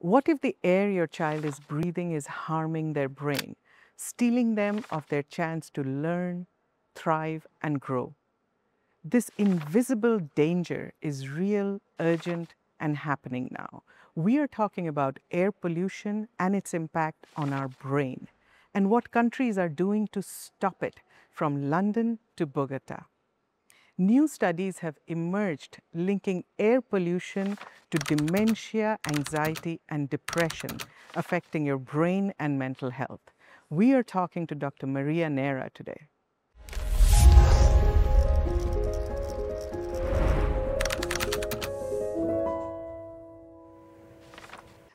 What if the air your child is breathing is harming their brain, stealing them of their chance to learn, thrive, and grow? This invisible danger is real, urgent, and happening now. We are talking about air pollution and its impact on our brain, and what countries are doing to stop it, from London to Bogotá. New studies have emerged linking air pollution to dementia, anxiety, and depression, affecting your brain and mental health. We are talking to Dr. Maria Neira today.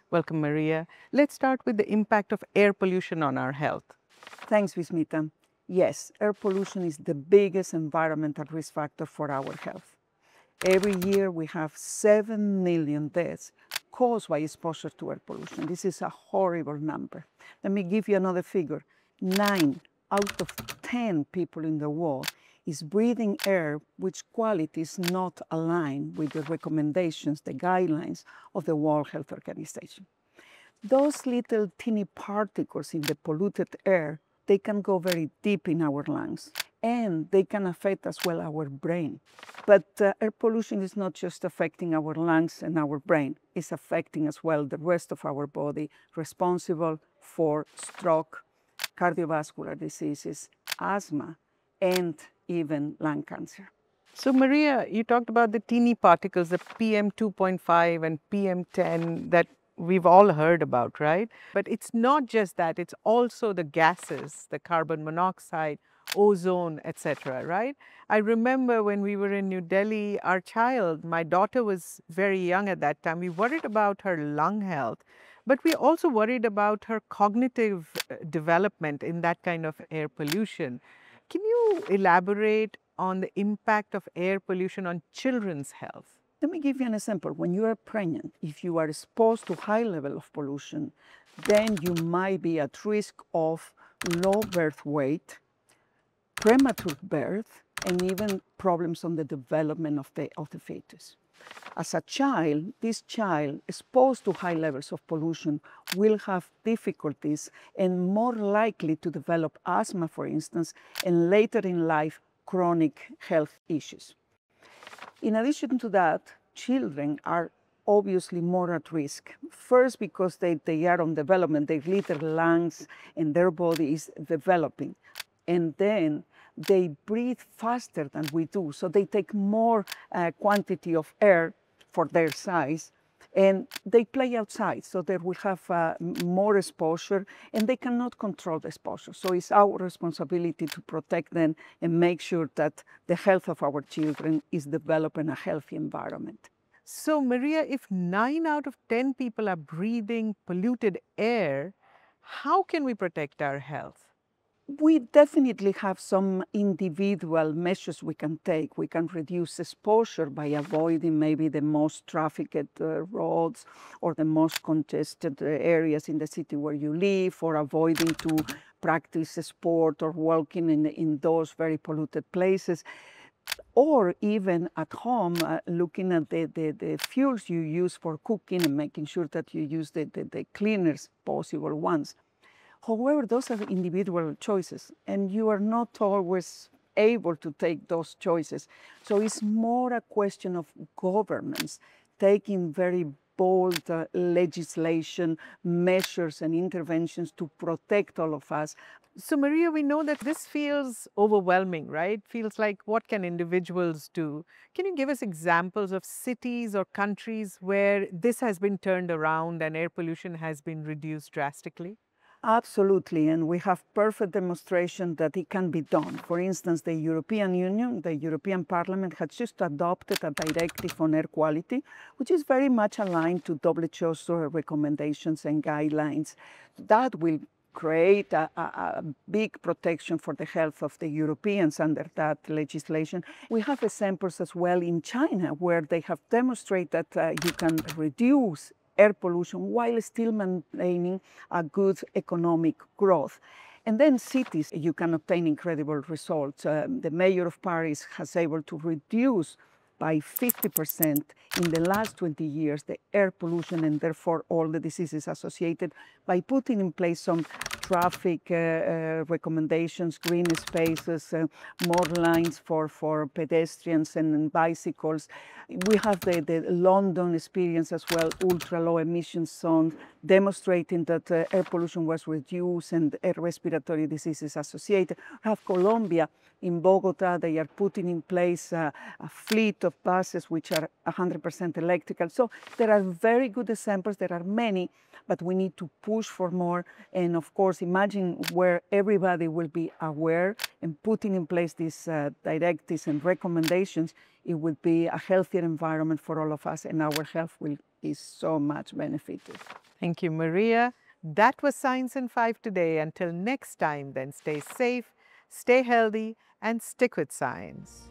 Welcome, Maria. Let's start with the impact of air pollution on our health. Thanks, Vismita. Yes, air pollution is the biggest environmental risk factor for our health. Every year we have 7 million deaths caused by exposure to air pollution. This is a horrible number. Let me give you another figure. 9 out of 10 people in the world is breathing air which quality is not aligned with the recommendations, the guidelines of the World Health Organization. Those little teeny particles in the polluted air, they can go very deep in our lungs, and they can affect as well our brain. But air pollution is not just affecting our lungs and our brain, it's affecting as well the rest of our body, responsible for stroke, cardiovascular diseases, asthma, and even lung cancer. So, Maria, you talked about the teeny particles, the PM 2.5 and PM 10 that we've all heard about, right? But it's not just that, it's also the gases, the carbon monoxide, ozone, etc., right? I remember when we were in New Delhi, our child, my daughter was very young at that time, we worried about her lung health, but we also worried about her cognitive development in that kind of air pollution. Can you elaborate on the impact of air pollution on children's health? Let me give you an example. When you are pregnant, if you are exposed to high level of pollution, then you might be at risk of low birth weight, premature birth, and even problems on the development of the fetus. As a child, this child exposed to high levels of pollution will have difficulties and more likely to develop asthma, for instance, and later in life, chronic health issues. In addition to that, children are obviously more at risk. First, because they are on development, their little lungs and their body is developing. And then they breathe faster than we do, so they take more quantity of air for their size, and they play outside, so they will have more exposure, and they cannot control the exposure. So it's our responsibility to protect them and make sure that the health of our children is developed in a healthy environment. So, Maria, if 9 out of 10 people are breathing polluted air, how can we protect our health? We definitely have some individual measures we can take. We can reduce exposure by avoiding maybe the most trafficked roads or the most congested areas in the city where you live, or avoiding to practice sport or walking in those very polluted places. Or even at home, looking at the fuels you use for cooking and making sure that you use the cleanest possible ones. However, those are individual choices, and you are not always able to take those choices. So it's more a question of governments taking very bold legislation, measures, and interventions to protect all of us. So, Maria, we know that this feels overwhelming, right? Feels like, what can individuals do? Can you give us examples of cities or countries where this has been turned around and air pollution has been reduced drastically? Absolutely, and we have perfect demonstration that it can be done. For instance, the European Union, the European Parliament has just adopted a directive on air quality, which is very much aligned to WHO's recommendations and guidelines. That will create a big protection for the health of the Europeans under that legislation. We have examples as well in China, where they have demonstrated that you can reduce air pollution while still maintaining a good economic growth. And then cities, you can obtain incredible results. The mayor of Paris has able to reduce by 50% in the last 20 years the air pollution and therefore all the diseases associated by putting in place some traffic recommendations, green spaces, more lines for pedestrians and bicycles. We have the London experience as well, ultra low emission zones, demonstrating that air pollution was reduced and air respiratory diseases associated. We have Colombia. In Bogotá, they are putting in place a fleet of buses which are 100% electrical. So there are very good examples. There are many, but we need to push for more. And of course, imagine where everybody will be aware and putting in place these directives and recommendations. It will be a healthier environment for all of us, and our health will be so much benefited. Thank you, Maria. That was Science in 5 today. Until next time, then stay safe, stay healthy, and stick with science.